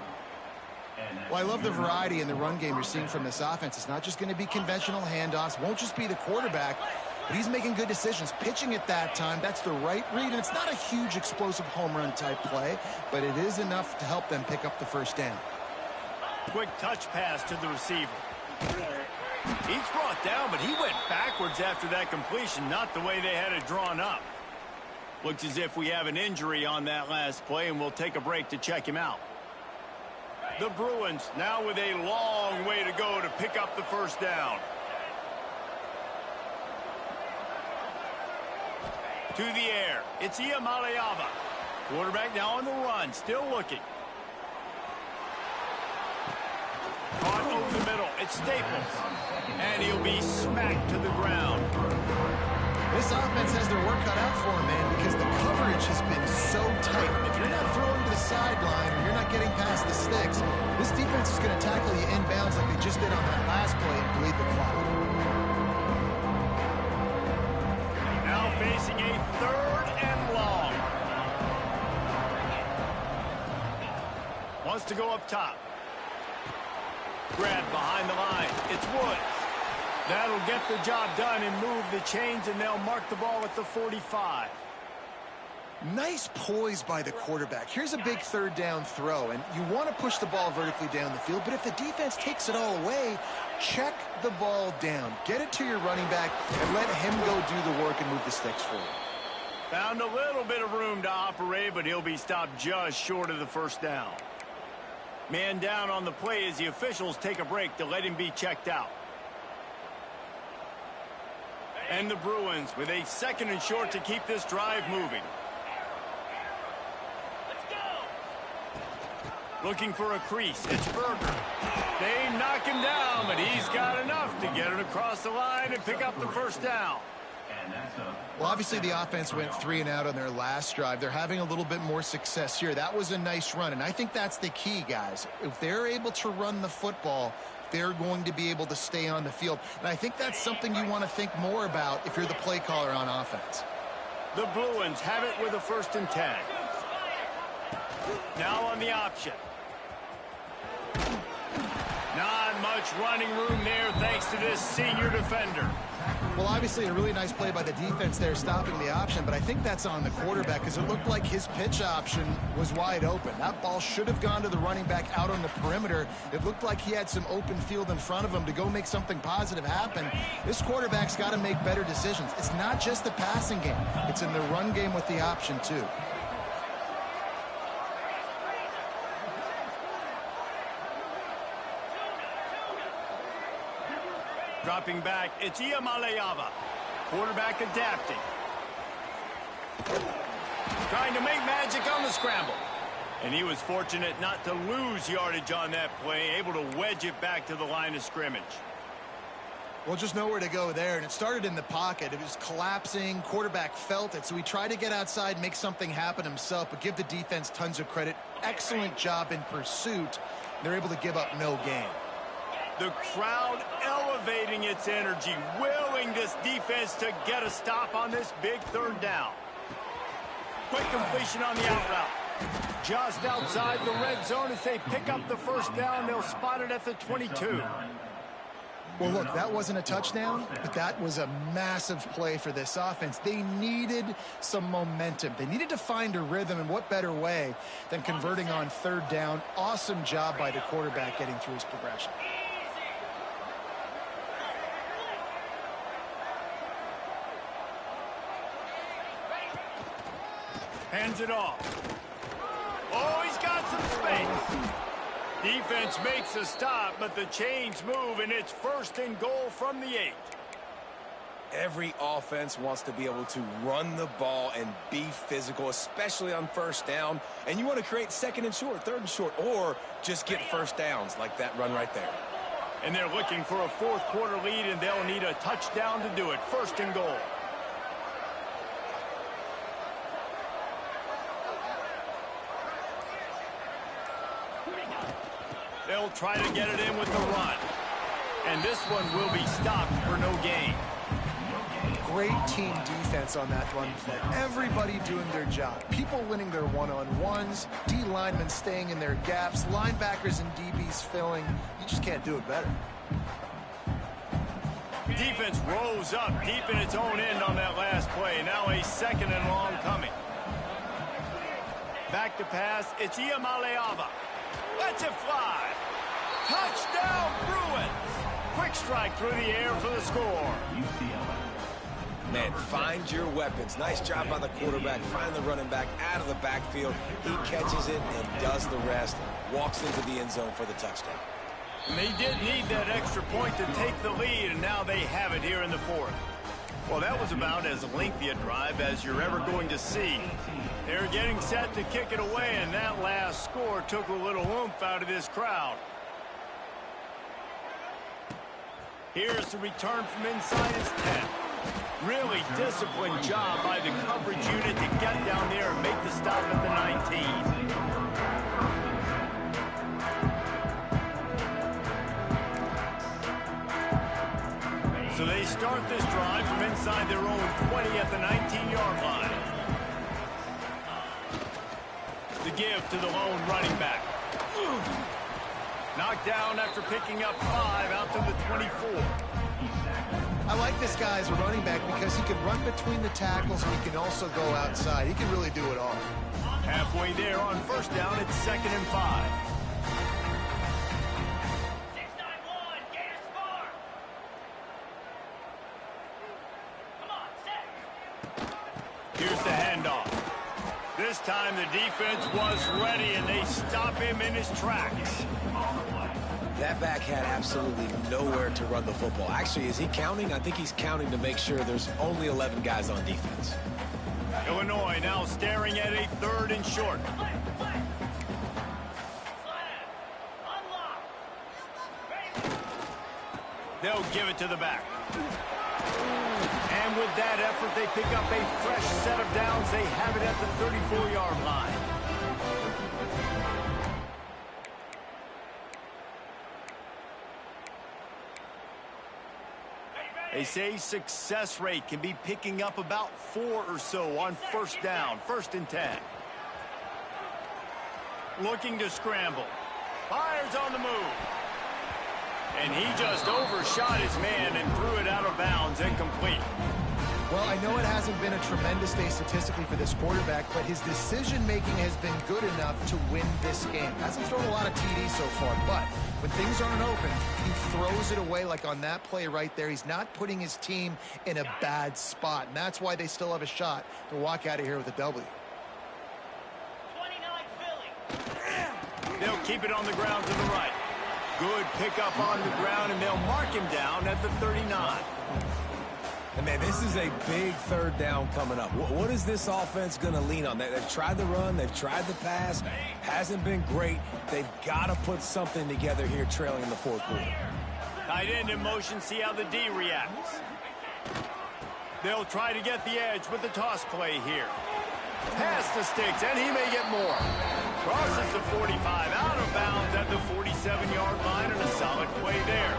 Well, I love the variety in the run game you're seeing from this offense. It's not just going to be conventional handoffs. Won't just be the quarterback, but he's making good decisions. Pitching at that time, that's the right read, and it's not a huge explosive home run type play, but it is enough to help them pick up the 1st down. Quick touch pass to the receiver. He's brought down, but he went backwards after that completion, not the way they had it drawn up. Looks as if we have an injury on that last play, and we'll take a break to check him out. The Bruins now with a long way to go to pick up the 1st down. To the air, it's Ucla. Quarterback now on the run, still looking. Caught over the middle, it's Staples. And he'll be smacked to the ground. This offense has their work cut out for them, man, because the coverage has been so tight. If you're not throwing to the sideline or you're not getting past the sticks, this defense is going to tackle you inbounds like they just did on that last play and bleed the clock. Now facing a 3rd and long. Wants to go up top. Grab behind the line. It's Woods. That'll get the job done and move the chains, and they'll mark the ball at the 45. Nice poise by the quarterback. Here's a big 3rd down throw, and you want to push the ball vertically down the field, but if the defense takes it all away, check the ball down. Get it to your running back and let him go do the work and move the sticks forward. Found a little bit of room to operate, but he'll be stopped just short of the 1st down. Man down on the play as the officials take a break to let him be checked out. And the Bruins with a 2nd and short to keep this drive moving. Looking for a crease. It's Berger. They knock him down, but he's got enough to get it across the line and pick up the 1st down. Well, obviously the offense went 3 and out on their last drive. They're having a little bit more success here. That was a nice run, and I think that's the key, guys. If they're able to run the football, they're going to be able to stay on the field. And I think that's something you want to think more about if you're the play caller on offense. The Bruins have it with a 1st and 10. Now on the option. Not much running room there thanks to this senior defender. Well, obviously a really nice play by the defense there stopping the option, but I think that's on the quarterback because it looked like his pitch option was wide open. That ball should have gone to the running back out on the perimeter. It looked like he had some open field in front of him to go make something positive happen. This quarterback's got to make better decisions. It's not just the passing game. It's in the run game with the option, too. Dropping back, it's Ucla. Quarterback adapting. Trying to make magic on the scramble. And he was fortunate not to lose yardage on that play, able to wedge it back to the line of scrimmage. Well, just nowhere to go there, and it started in the pocket. It was collapsing. Quarterback felt it, so he tried to get outside, make something happen himself, but give the defense tons of credit. Excellent job in pursuit. They're able to give up no gain. The crowd elevating its energy, willing this defense to get a stop on this big third down. Quick completion on the out route. Just outside the red zone as they pick up the first down. They'll spot it at the 22. Well, look, that wasn't a touchdown, but that was a massive play for this offense. They needed some momentum. They needed to find a rhythm, and what better way than converting on third down. Awesome job by the quarterback getting through his progression. Hands it off. Oh, he's got some space. Defense makes a stop, but the chains move, and it's 1st and goal from the 8. Every offense wants to be able to run the ball and be physical, especially on first down. And you want to create 2nd and short, 3rd and short, or just get first downs like that run right there. And they're looking for a 4th quarter lead, and they'll need a touchdown to do it. 1st and goal. They'll try to get it in with the run. And this one will be stopped for no gain. Great team defense on that run play. Everybody doing their job. People winning their one-on-ones, D linemen staying in their gaps, linebackers and DBs filling. You just can't do it better. Defense rose up deep in its own end on that last play. Now a 2nd and long coming. Back to pass. It's Ucla. Lets it fly. Touchdown, Bruins. Quick strike through the air for the score. Man, find your weapons. Nice job by the quarterback. Find the running back out of the backfield. He catches it and does the rest. Walks into the end zone for the touchdown. And they did need that extra point to take the lead, and now they have it here in the 4th. Well, that was about as lengthy a drive as you're ever going to see. They're getting set to kick it away, and that last score took a little oomph out of this crowd. Here's the return from inside his 10. Really disciplined job by the coverage unit to get down there and make the stop at the 19. So they start this drive from inside their own 20 at the 19-yard line. The give to the lone running back. Knocked down after picking up 5 out to the 24. I like this guy as a running back because he can run between the tackles and he can also go outside. He can really do it all. Halfway there on 1st down, it's 2nd and 5. Here's the handoff. This time the defense was ready, and they stop him in his tracks. That back had absolutely nowhere to run the football. Actually, is he counting? I think he's counting to make sure there's only 11 guys on defense. Illinois now staring at a 3rd and short. They'll give it to the back. And with that effort, they pick up a fresh set of downs. They have it at the 34-yard line. They say success rate can be picking up about 4 or so on 1st down, 1st and 10. Looking to scramble. Fires on the move. And he just overshot his man and threw it out of bounds, incomplete. Well, I know it hasn't been a tremendous day statistically for this quarterback, but his decision-making has been good enough to win this game. Hasn't thrown a lot of TDs so far, but when things aren't open, he throws it away like on that play right there. He's not putting his team in a bad spot, and that's why they still have a shot to walk out of here with a W. 29 Philly. They'll keep it on the ground to the right. Good pickup on the ground, and they'll mark him down at the 39. And, man, this is a big third down coming up. What is this offense going to lean on? They've tried the run. They've tried the pass. Hasn't been great. They've got to put something together here trailing in the fourth quarter. Tight end in motion, see how the D reacts. They'll try to get the edge with the toss play here. Pass the sticks, and he may get more. Crosses the 45, out of bounds at the 47-yard line, and a solid play there.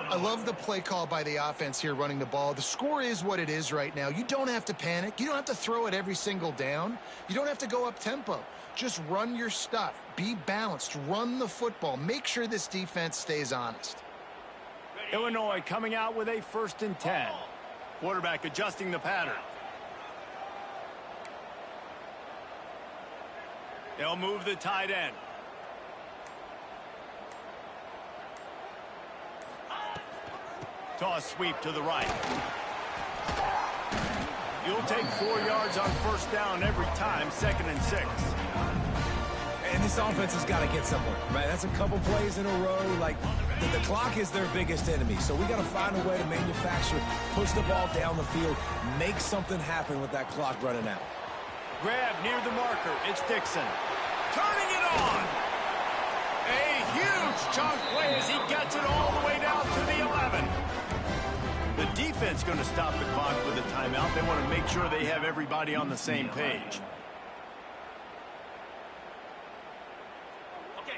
I love the play call by the offense here running the ball. The score is what it is right now. You don't have to panic. You don't have to throw it every single down. You don't have to go up tempo. Just run your stuff. Be balanced. Run the football. Make sure this defense stays honest. Illinois coming out with a 1st and 10. Quarterback adjusting the pattern. They'll move the tight end. Toss sweep to the right. You'll take 4 yards on 1st down every time, 2nd and 6. And this offense has got to get somewhere, right? That's a couple plays in a row. Like, the clock is their biggest enemy. So we got to find a way to manufacture, push the ball down the field, make something happen with that clock running out. Grab near the marker. It's Dixon. Turning it on. A huge chunk play as he gets it all the way down to the 11. The defense going to stop the clock with a timeout. They want to make sure they have everybody on the same page.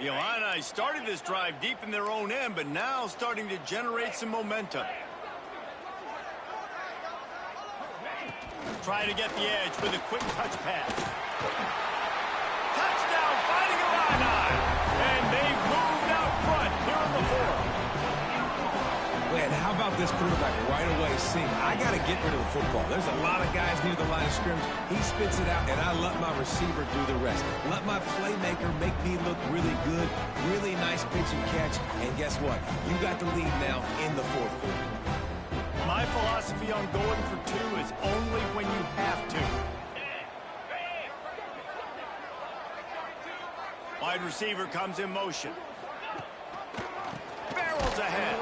The Illini started this drive deep in their own end, but now starting to generate some momentum. Try to get the edge with a quick touch pass. Touchdown, fighting Illini. And they've moved out front here in the 4th. Man, how about this quarterback right away seeing, I got to get rid of the football. There's a lot of guys near the line of scrimmage. He spits it out, and I let my receiver do the rest. Let my playmaker make me look really good. Really nice pitch and catch. And guess what? You got the lead now in the 4th quarter. My philosophy on going for 2 is only when you have to. Wide receiver comes in motion. Barrels ahead.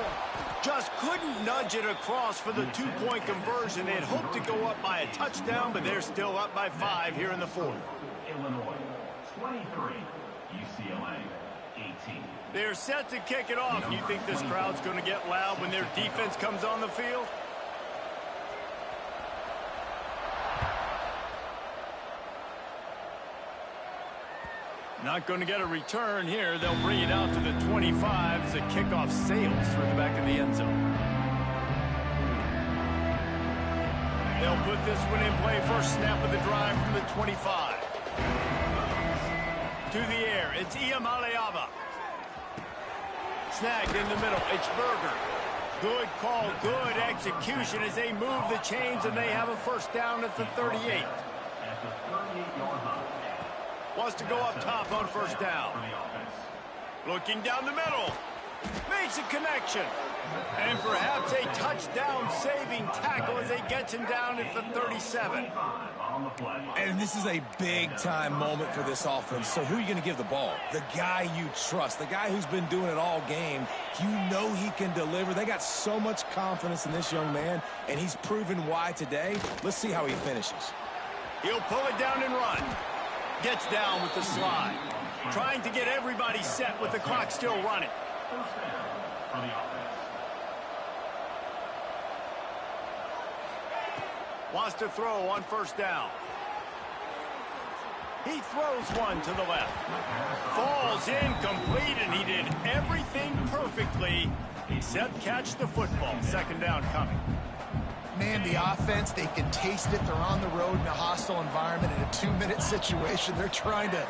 Just couldn't nudge it across for the 2-point conversion. They had hoped to go up by a touchdown, but they're still up by 5 here in the 4th. Illinois 23, UCLA 18. They're set to kick it off. You think this crowd's going to get loud when their defense comes on the field? Not going to get a return here. They'll bring it out to the 25 as the kickoff sails through the back of the end zone. They'll put this one in play. First snap of the drive from the 25. To the air, it's Iamaleava. Snagged in the middle, it's Berger. Good call, good execution as they move the chains, and they have a 1st down at the 38. At the 38-yard line. Wants to go up top on 1st down. Looking down the middle. Makes a connection. And perhaps a touchdown-saving tackle as they get him down at the 37. And this is a big-time moment for this offense. So who are you going to give the ball? The guy you trust, the guy who's been doing it all game. You know he can deliver. They got so much confidence in this young man, and he's proven why today. Let's see how he finishes. He'll pull it down and run. Gets down with the slide. Trying to get everybody set with the clock still running. First down for the offense. Wants to throw on 1st down. He throws one to the left. Falls incomplete, and he did everything perfectly except catch the football. 2nd down coming. Man, the offense, they can taste it. They're on the road in a hostile environment in a 2-minute situation. They're trying to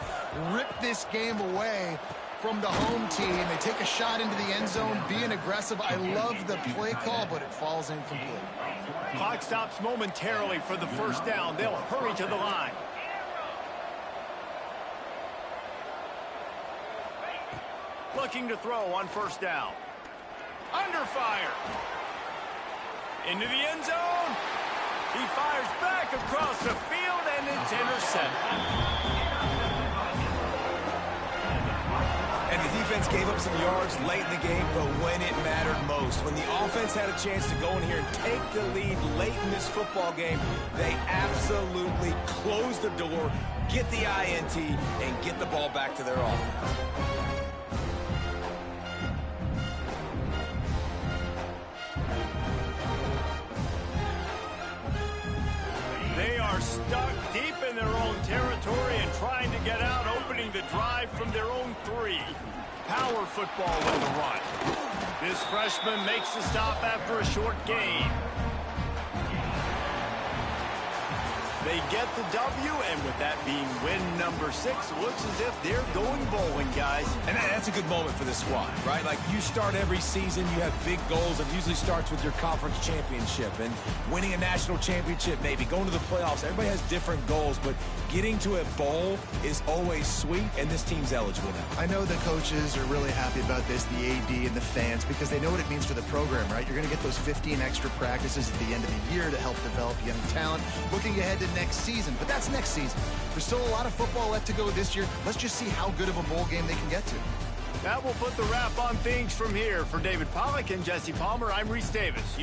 rip this game away from the home team. They take a shot into the end zone, being aggressive. I love the play call, but it falls incomplete. Clock stops momentarily for the first down. They'll hurry to the line. Looking to throw on first down. Under fire. Into the end zone. He fires back across the field, and it's intercepted. And the defense gave up some yards late in the game, but when it mattered most, when the offense had a chance to go in here and take the lead late in this football game, they absolutely closed the door, get the INT, and get the ball back to their offense. They are stuck deep in their own territory and trying to get out, opening the drive from their own 3. Power football with the run. This freshman makes the stop after a short gain. They get the W, and with that being win number 6, looks as if they're going bowling, guys. And that's a good moment for this squad, right? Like, you start every season, you have big goals. It usually starts with your conference championship and winning a national championship, maybe going to the playoffs. Everybody has different goals, but getting to a bowl is always sweet, and this team's eligible now. I know the coaches are really happy about this, the AD and the fans, because they know what it means for the program, right? You're going to get those 15 extra practices at the end of the year to help develop young talent. Looking ahead to next season, but that's next season. There's still a lot of football left to go this year. Let's just see how good of a bowl game they can get to. That will put the wrap on things from here. For David Pollack and Jesse Palmer, I'm Reese Davis.